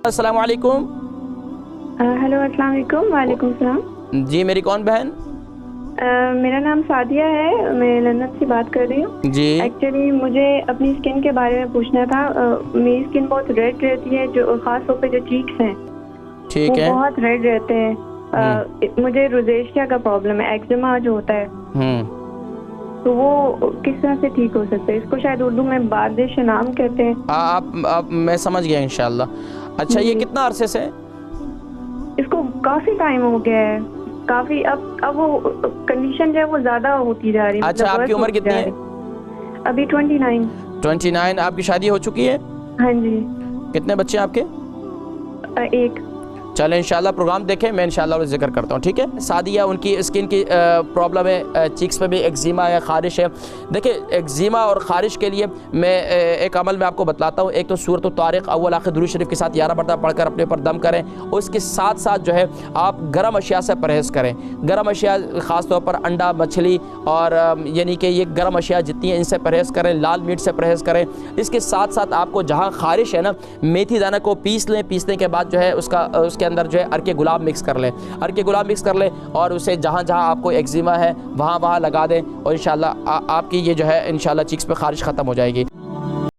السلام علیکم. ہیلو السلام علیکم. وعلیکم السلام. جی میری کون بہن؟ میرا نام سعدیہ ہے, میں لندن سے بات کر رہی ہوں. جی ایکچولی مجھے اپنی اسکن کے بارے میں پوچھنا تھا. میری اسکن بہت ریڈ رہتی ہے, جو خاص طور پہ جو چیکس ہیں ٹھیک وہ ہے. بہت ریڈ رہتے ہیں. مجھے روزیشیا کا پرابلم ہے, ایکزیما جو ہوتا ہے, تو وہ کس طرح سے ٹھیک ہو سکتا ہے؟ اس کو شاید اردو میں بادش نام کہتے ہیں. آپ میں سمجھ گیا انشاءاللہ. اچھا یہ کتنا عرصے سے؟ اس کو کافی ٹائم ہو گیا ہے, کافی. اب وہ کنڈیشن جو ہے وہ زیادہ ہوتی جا رہی ہے. اچھا آپ کی عمر کتنی ہے؟ ابھی 29. 29. آپ کی شادی ہو چکی ہے؟ ہاں جی. کتنے بچے ہیں آپ کے؟ ایک. چلیں انشاءاللہ پروگرام دیکھیں, میں انشاءاللہ ذکر کرتا ہوں, ٹھیک ہے. سعدیہ ان کی اسکن کی پرابلم ہے, چیکس پہ بھی ایکزیما ہے, خارش ہے. دیکھیں ایکزیما اور خارش کے لیے میں ایک عمل میں آپ کو بتلاتا ہوں. ایک تو سورۃ الطارق اول آخر درود شریف کے ساتھ 11 مرتبہ پڑھ کر اپنے پر دم کریں, اور اس کے ساتھ ساتھ جو ہے آپ گرم اشیاء سے پرہیز کریں. گرم اشیاء خاص طور پر انڈا, مچھلی, اور یعنی کہ یہ گرم اشیاء جتنی ہیں ان سے پرہیز کریں. لال میٹ سے پرہیز کریں. اس کے ساتھ ساتھ آپ کو جہاں خارش ہے نا, میتھی دانہ کو پیس لیں. پیسنے کے بعد جو ہے اس کے اندر جو ہے عرق گلاب مکس کر لیں. عرق گلاب مکس کر لیں اور اسے جہاں جہاں آپ کو ایکزیما ہے وہاں لگا دیں, اور انشاءاللہ آپ کی یہ جو ہے انشاءاللہ چیکس پہ خارش ختم ہو جائے گی.